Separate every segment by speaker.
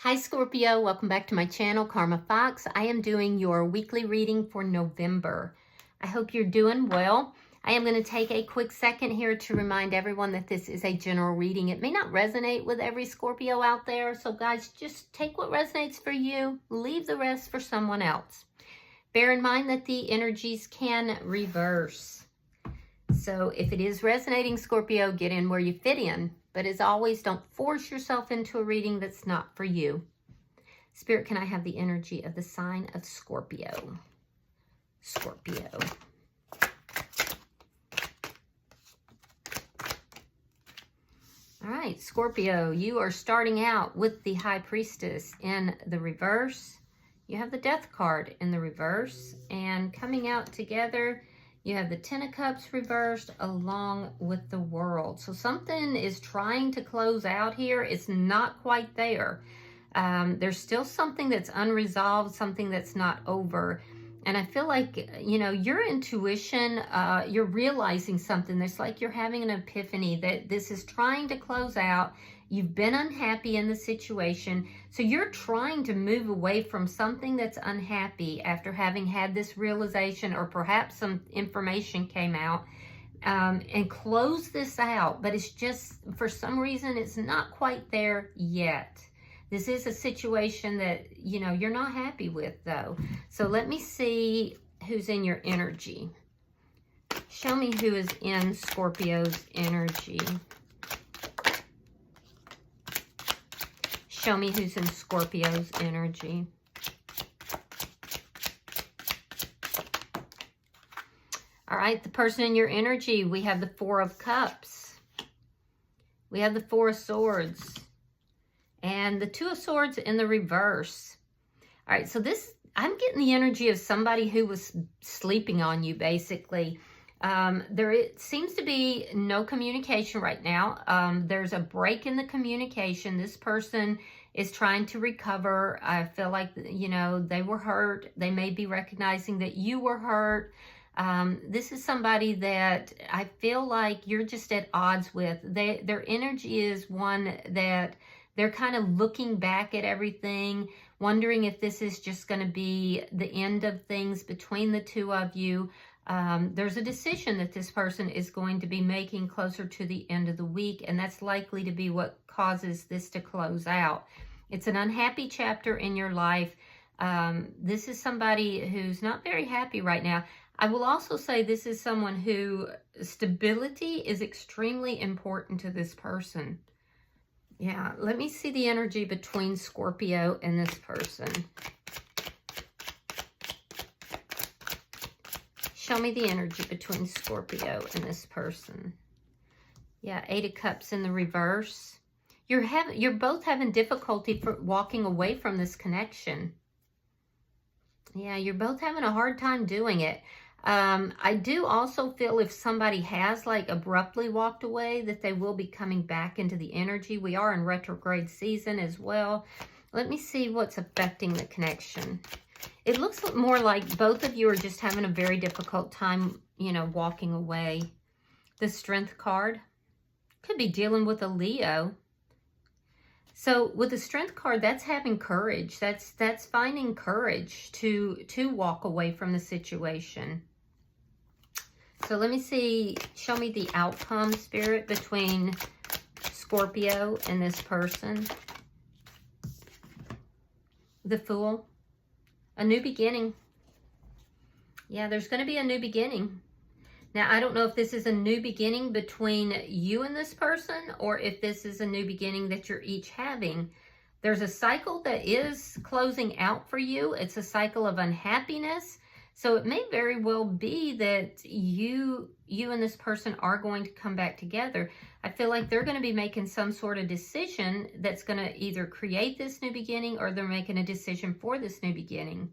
Speaker 1: Hi Scorpio, welcome back to my channel, Karma Fox. I am doing your weekly reading for November. I hope you're doing well. I am going to take a quick second here to remind everyone that this is a general reading. It may not resonate with every Scorpio out there, so guys, just take what resonates for you, leave the rest for someone else. Bear in mind that the energies can reverse. So if it is resonating, Scorpio, get in where you fit in. But as always, don't force yourself into a reading that's not for you. Spirit, can I have the energy of the sign of Scorpio? Scorpio. All right, Scorpio, you are starting out with the High Priestess in the reverse. You have the Death card in the reverse. And coming out together, you have the Ten of Cups reversed along with the World. So something is trying to close out here. It's not quite there. There's still something that's unresolved, something that's not over. And I feel like, you know, your intuition, you're realizing something. It's like you're having an epiphany that this is trying to close out. You've been unhappy in the situation. So you're trying to move away from something that's unhappy after having had this realization, or perhaps some information came out, and close this out. But it's just, for some reason, it's not quite there yet. This is a situation that, you know, you're not happy with, though. So let me see who's in your energy. Show me who is in Scorpio's energy. Show me who's in Scorpio's energy. All right, the person in your energy, we have the Four of Cups. We have the Four of Swords. And the Two of Swords in the reverse. All right, so this, I'm getting the energy of somebody who was sleeping on you, basically. It seems to be no communication right now. There's a break in the communication. This person is trying to recover. I feel like, you know, they were hurt. They may be recognizing that you were hurt. This is somebody that I feel like you're just at odds with. Their energy is one that they're kind of looking back at everything, wondering if this is just going to be the end of things between the two of you. There's a decision that this person is going to be making closer to the end of the week, and that's likely to be what causes this to close out. It's an unhappy chapter in your life. This is somebody who's not very happy right now. I will also say this is someone who stability is extremely important to this person. Yeah, let me see the energy between Scorpio and this person. Show me the energy between Scorpio and this person. Yeah, Eight of Cups in the reverse. You're both having difficulty for walking away from this connection. Yeah, you're both having a hard time doing it. I do also feel if somebody has like abruptly walked away, that they will be coming back into the energy. We are in retrograde season as well. Let me see what's affecting the connection. It looks more like both of you are just having a very difficult time, you know, walking away. The Strength card could be dealing with a Leo. So with the Strength card, that's having courage. That's finding courage to walk away from the situation. So let me see, show me the outcome, Spirit, between Scorpio and this person. The Fool. A new beginning. Yeah, there's going to be a new beginning. Now, I don't know if this is a new beginning between you and this person, or if this is a new beginning that you're each having. There's a cycle that is closing out for you. It's a cycle of unhappiness. So it may very well be that you and this person are going to come back together. I feel like they're going to be making some sort of decision that's going to either create this new beginning, or they're making a decision for this new beginning.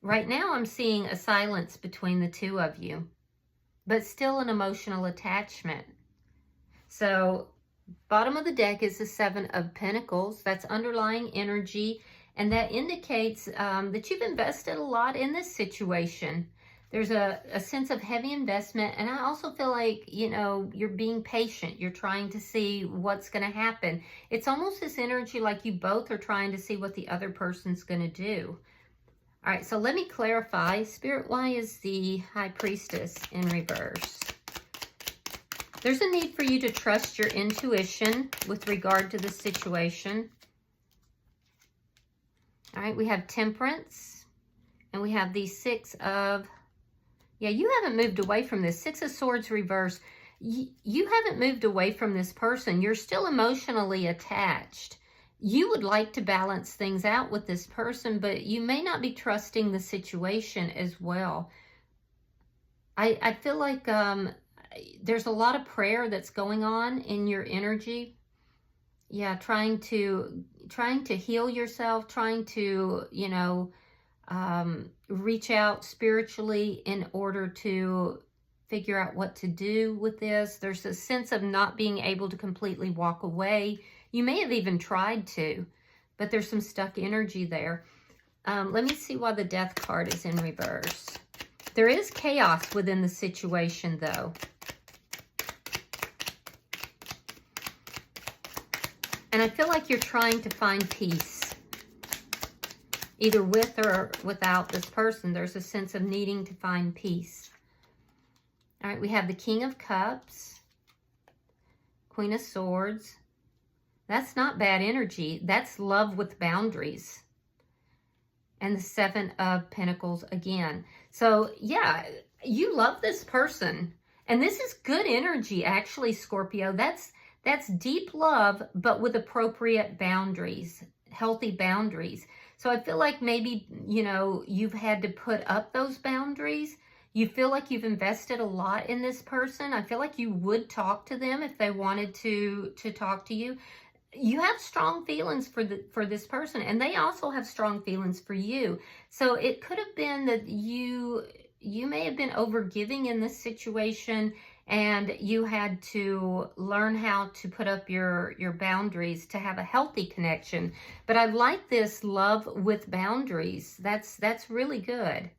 Speaker 1: Right now, I'm seeing a silence between the two of you, but still an emotional attachment. So bottom of the deck is the Seven of Pentacles. That's underlying energy. And that indicates that you've invested a lot in this situation. There's a sense of heavy investment, and I also feel like, you know, you're being patient. You're trying to see what's going to happen. It's almost this energy like you both are trying to see what the other person's going to do. All right, so let me clarify. Spirit, why is the High Priestess in reverse? There's a need for you to trust your intuition with regard to the situation. All right, we have Temperance, and we have the Six of... Yeah, you haven't moved away from this. Six of Swords reverse. You haven't moved away from this person. You're still emotionally attached. You would like to balance things out with this person, but you may not be trusting the situation as well. I feel like there's a lot of prayer that's going on in your energy. Yeah, trying to heal yourself, trying to, you know, reach out spiritually in order to figure out what to do with this. There's a sense of not being able to completely walk away. You may have even tried to, but there's some stuck energy there. Let me see why the Death card is in reverse. There is chaos within the situation, though. And I feel like you're trying to find peace. Either with or without this person, there's a sense of needing to find peace. All right, we have the King of Cups, Queen of Swords. That's not bad energy. That's love with boundaries. And the Seven of Pentacles again. So, yeah, you love this person. And this is good energy, actually, Scorpio. That's deep love, but with appropriate boundaries, healthy boundaries. So I feel like maybe, you know, you've had to put up those boundaries. You feel like you've invested a lot in this person. I feel like you would talk to them if they wanted to talk to you. You have strong feelings for this person, and they also have strong feelings for you. So it could have been that you may have been overgiving in this situation, and you had to learn how to put up your boundaries to have a healthy connection. But I like this love with boundaries. That's really good.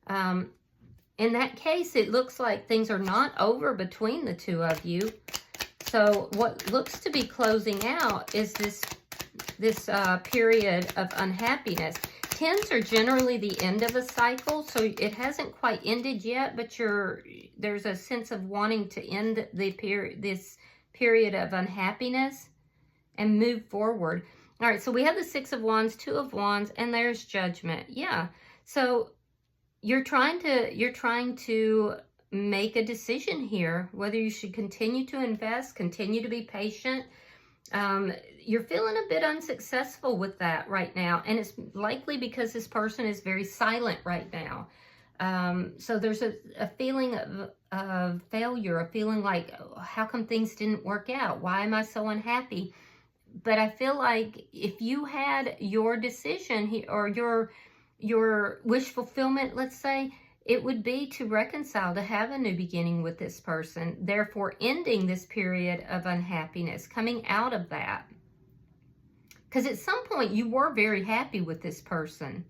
Speaker 1: In that case, it looks like things are not over between the two of you. So what looks to be closing out is this period of unhappiness. Tens are generally the end of a cycle, so it hasn't quite ended yet, but there's a sense of wanting to end this period of unhappiness and move forward. All right, so we have the Six of Wands, Two of Wands, and there's Judgment. Yeah, so you're trying to make a decision here, whether you should continue to invest, continue to be patient. You're feeling a bit unsuccessful with that right now, and it's likely because this person is very silent right now. So there's a feeling of failure, a feeling like, oh, how come things didn't work out? Why am I so unhappy? But I feel like if you had your decision or your wish fulfillment, let's say, it would be to reconcile, to have a new beginning with this person, therefore ending this period of unhappiness, coming out of that. Because at some point you were very happy with this person.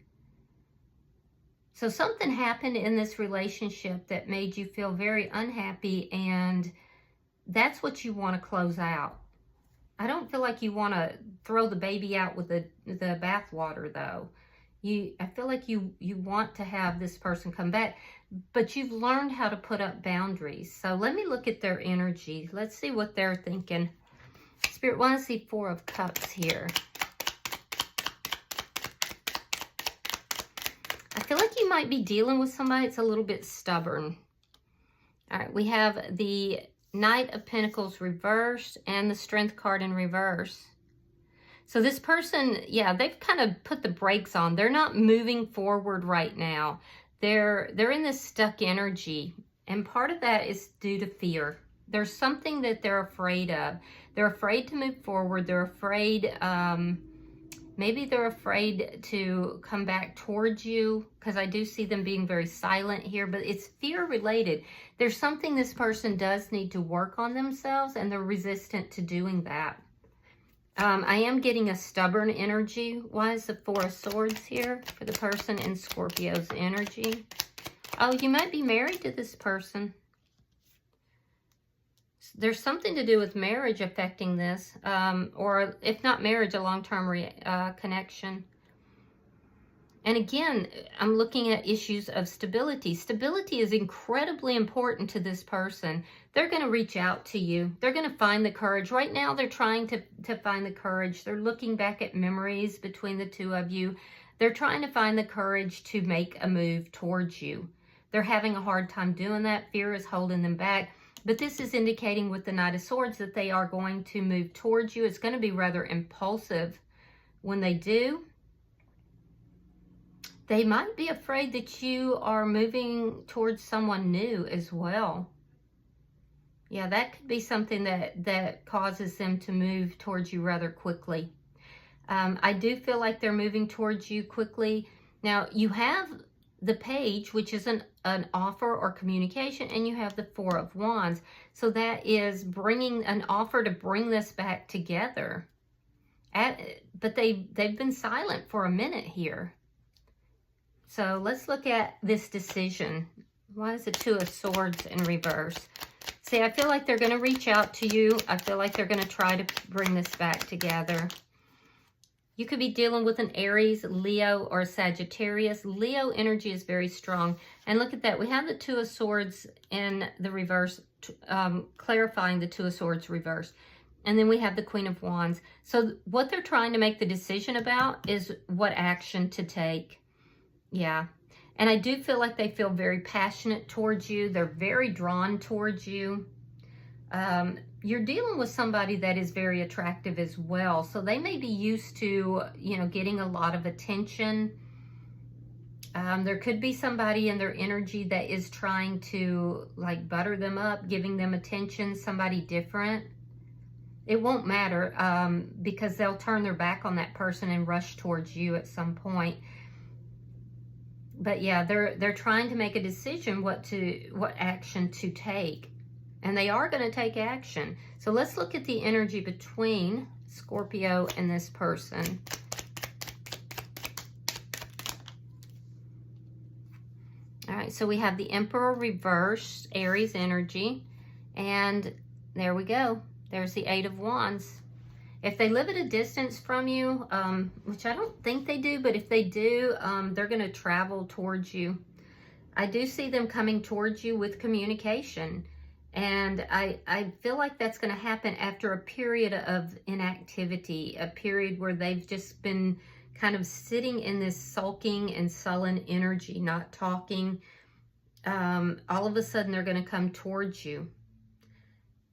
Speaker 1: So something happened in this relationship that made you feel very unhappy, and that's what you want to close out. I don't feel like you want to throw the baby out with the bathwater, though. I feel like you want to have this person come back, but you've learned how to put up boundaries. So let me look at their energy. Let's see what they're thinking. Spirit, want to see Four of Cups here. I feel like you might be dealing with somebody that's a little bit stubborn. All right, we have the Knight of Pentacles reversed and the Strength card in reverse. So this person, yeah, they've kind of put the brakes on. They're not moving forward right now. They're in this stuck energy, and part of that is due to fear. There's something that they're afraid of. They're afraid to move forward. They're afraid, maybe they're afraid to come back towards you, because I do see them being very silent here, but it's fear related. There's something this person does need to work on themselves, and they're resistant to doing that. I am getting a stubborn energy. Why is the Four of Swords here for the person in Scorpio's energy? Oh, you might be married to this person. There's something to do with marriage affecting this, or if not marriage, a long-term connection. And again, I'm looking at issues of stability. Stability is incredibly important to this person. They're going to reach out to you. They're going to find the courage. Right now, they're trying to find the courage. They're looking back at memories between the two of you. They're trying to find the courage to make a move towards you. They're having a hard time doing that. Fear is holding them back. But this is indicating with the Knight of Swords that they are going to move towards you. It's going to be rather impulsive when they do. They might be afraid that you are moving towards someone new as well. Yeah, that could be something that causes them to move towards you rather quickly. I do feel like they're moving towards you quickly. Now, you have the Page, which is an offer or communication, and you have the Four of Wands. So that is bringing an offer to bring this back together. But they've been silent for a minute here. So let's look at this decision. Why is the Two of Swords in reverse? See, I feel like they're going to reach out to you. I feel like they're going to try to bring this back together. You could be dealing with an Aries, Leo, or Sagittarius. Leo energy is very strong. And look at that. We have the Two of Swords in the reverse, clarifying the Two of Swords reverse. And then we have the Queen of Wands. So what they're trying to make the decision about is what action to take. Yeah. And I do feel like they feel very passionate towards you. They're very drawn towards you. You're dealing with somebody that is very attractive as well. So they may be used to, you know, getting a lot of attention. There could be somebody in their energy that is trying to like butter them up, giving them attention, somebody different. It won't matter because they'll turn their back on that person and rush towards you at some point. But yeah, they're trying to make a decision what action to take. And they are going to take action. So let's look at the energy between Scorpio and this person. All right, so we have the Emperor reversed, Aries energy. And there we go. There's the Eight of Wands. If they live at a distance from you, which I don't think they do, but if they do, they're going to travel towards you. I do see them coming towards you with communication. And I feel like that's going to happen after a period of inactivity, a period where they've just been kind of sitting in this sulking and sullen energy, not talking. All of a sudden, they're going to come towards you.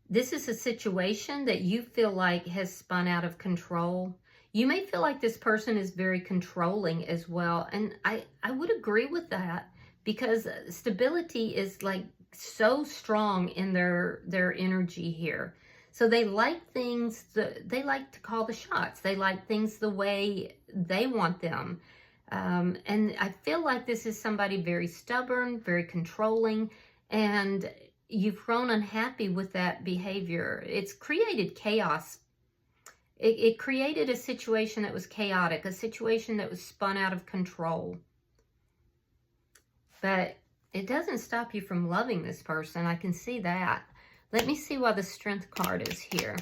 Speaker 1: This is a situation that you feel like has spun out of control. You may feel like this person is very controlling as well. And I would agree with that because stability is like so strong in their energy here. So they like things, they like to call the shots. They like things the way they want them. And I feel like this is somebody very stubborn, very controlling, and you've grown unhappy with that behavior. It's created chaos. It created a situation that was chaotic, a situation that was spun out of control. But it doesn't stop you from loving this person. I can see that. Let me see why the Strength card is here.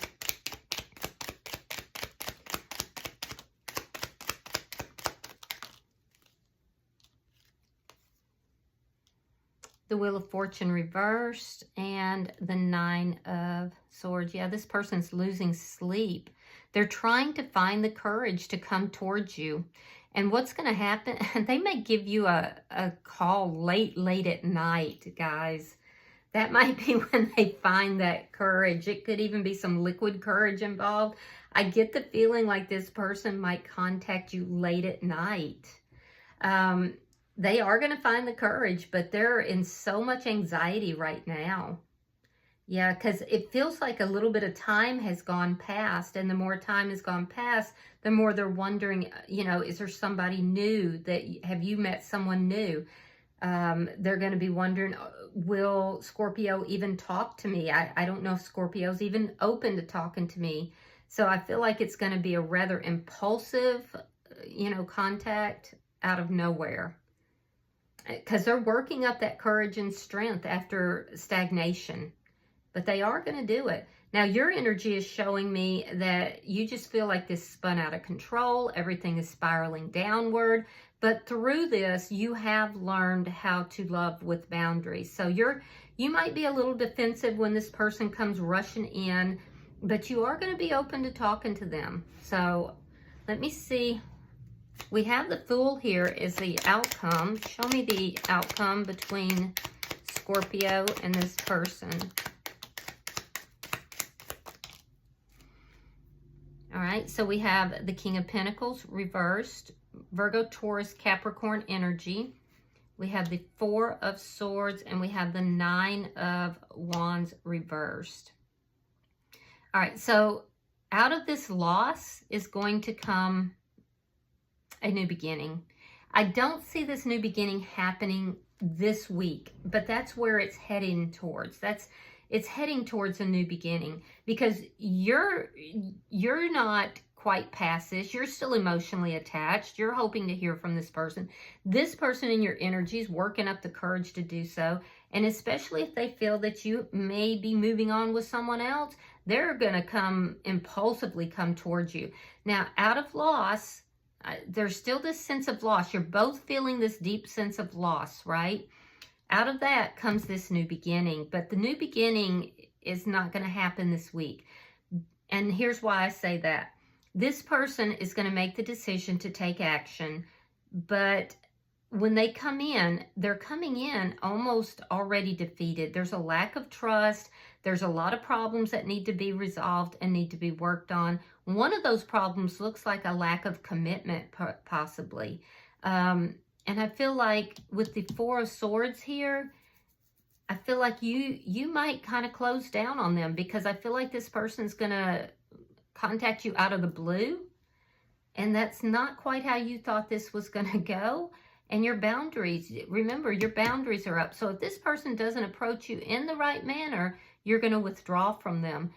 Speaker 1: The Wheel of Fortune reversed and the Nine of Swords. Yeah, this person's losing sleep. They're trying to find the courage to come towards you. And what's going to happen, they may give you a call late at night, guys. That might be when they find that courage. It could even be some liquid courage involved. I get the feeling like this person might contact you late at night. They are going to find the courage, but they're in so much anxiety right now. Yeah, because it feels like a little bit of time has gone past, and the more time has gone past, the more they're wondering, you know, is there somebody new? Have you met someone new? They're going to be wondering, will Scorpio even talk to me? I don't know if Scorpio's even open to talking to me. So I feel like it's going to be a rather impulsive, you know, contact out of nowhere. because they're working up that courage and strength after stagnation. But they are going to do it. Now, your energy is showing me that you just feel like this spun out of control. Everything is spiraling downward. But through this, you have learned how to love with boundaries. So you might be a little defensive when this person comes rushing in, but you are going to be open to talking to them. So let me see. We have the Fool here is the outcome. Show me the outcome between Scorpio and this person. All right, so we have the King of Pentacles reversed, Virgo, Taurus, Capricorn energy. We have the Four of Swords, and we have the Nine of Wands reversed. All right, so out of this loss is going to come a new beginning. I don't see this new beginning happening this week, but that's where it's heading towards. It's heading towards a new beginning, because you're not quite past this. You're still emotionally attached. You're hoping to hear from this person. This person in your energy is working up the courage to do so. And especially if they feel that you may be moving on with someone else, they're going to impulsively come towards you. Now, out of loss, there's still this sense of loss. You're both feeling this deep sense of loss, right? Out of that comes this new beginning, but the new beginning is not going to happen this week. And here's why I say that. This person is going to make the decision to take action, but when they come in, they're coming in almost already defeated. There's a lack of trust. There's a lot of problems that need to be resolved and need to be worked on. One of those problems looks like a lack of commitment, possibly. And I feel like with the Four of Swords here, I feel like you might kind of close down on them, because I feel like this person's going to contact you out of the blue. And that's not quite how you thought this was going to go. And your boundaries, remember, your boundaries are up. So if this person doesn't approach you in the right manner, you're going to withdraw from them.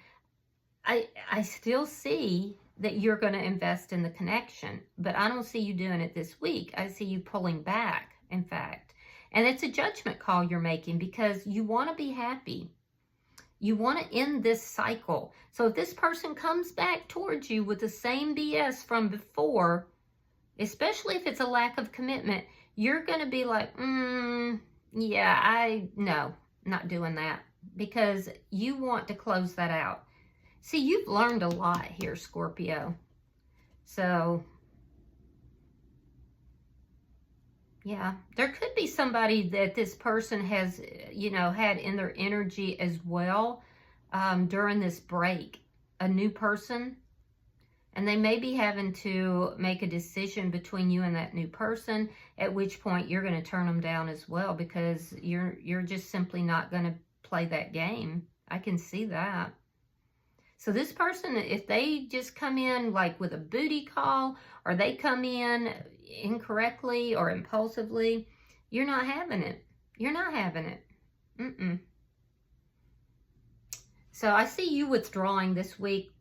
Speaker 1: I still see that you're going to invest in the connection, but I don't see you doing it this week. I see you pulling back, in fact. And it's a judgment call you're making, because you want to be happy. You want to end this cycle. So if this person comes back towards you with the same BS from before, especially if it's a lack of commitment, you're going to be like, yeah, no, not doing that, because you want to close that out. See, you've learned a lot here, Scorpio. So, yeah, there could be somebody that this person has, had in their energy as well during this break. A new person. And they may be having to make a decision between you and that new person, at which point you're going to turn them down as well, because you're just simply not going to play that game. I can see that. So this person, if they just come in like with a booty call, or they come in incorrectly or impulsively, you're not having it. You're not having it. So I see you withdrawing this week.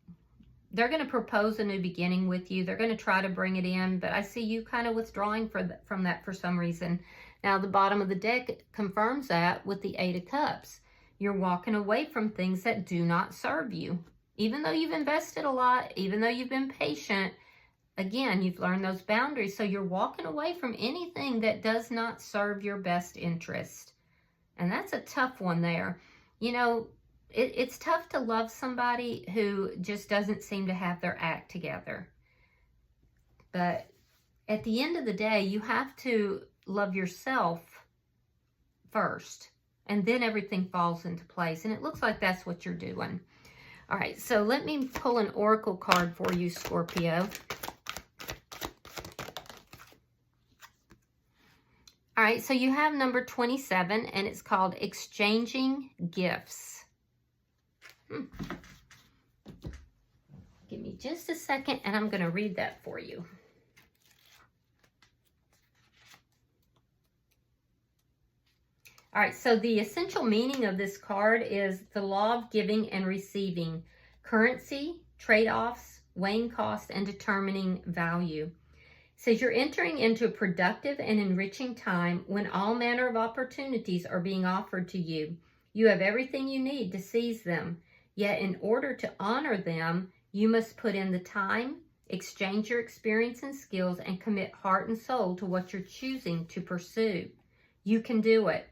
Speaker 1: They're going to propose a new beginning with you. They're going to try to bring it in, but I see you kind of withdrawing from that for some reason. Now, the bottom of the deck confirms that with the Eight of Cups. You're walking away from things that do not serve you. Even though you've invested a lot, even though you've been patient, again, you've learned those boundaries. So you're walking away from anything that does not serve your best interest. And that's a tough one there. It's tough to love somebody who just doesn't seem to have their act together. But at the end of the day, you have to love yourself first. And then everything falls into place. And it looks like that's what you're doing. All right, so let me pull an oracle card for you, Scorpio. All right, so you have number 27, and it's called Exchanging Gifts. Give me just a second, and I'm going to read that for you. All right, so the essential meaning of this card is the law of giving and receiving, currency, trade-offs, weighing costs, and determining value. says you're entering into a productive and enriching time when all manner of opportunities are being offered to you. You have everything you need to seize them. Yet in order to honor them, you must put in the time, exchange your experience and skills, and commit heart and soul to what you're choosing to pursue. You can do it.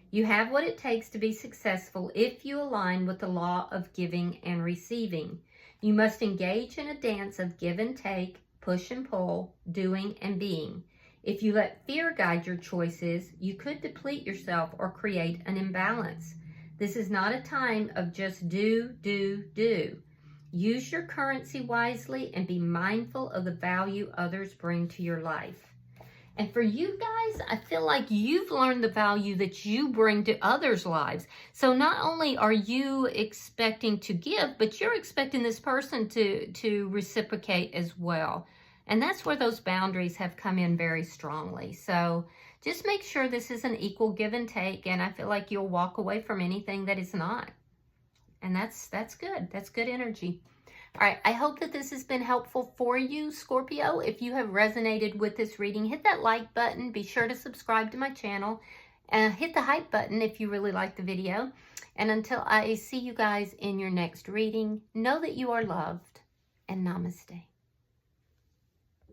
Speaker 1: You have what it takes to be successful if you align with the law of giving and receiving. You must engage in a dance of give and take, push and pull, doing and being. If you let fear guide your choices, you could deplete yourself or create an imbalance. This is not a time of just do, do, do. Use your currency wisely and be mindful of the value others bring to your life. And for you guys, I feel like you've learned the value that you bring to others' lives. So not only are you expecting to give, but you're expecting this person to reciprocate as well. And that's where those boundaries have come in very strongly. So just make sure this is an equal give and take. And I feel like you'll walk away from anything that is not. And that's good. That's good energy. All right, I hope that this has been helpful for you, Scorpio. If you have resonated with this reading, hit that like button. Be sure to subscribe to my channel. Hit the hype button if you really like the video. And until I see you guys in your next reading, know that you are loved, and namaste.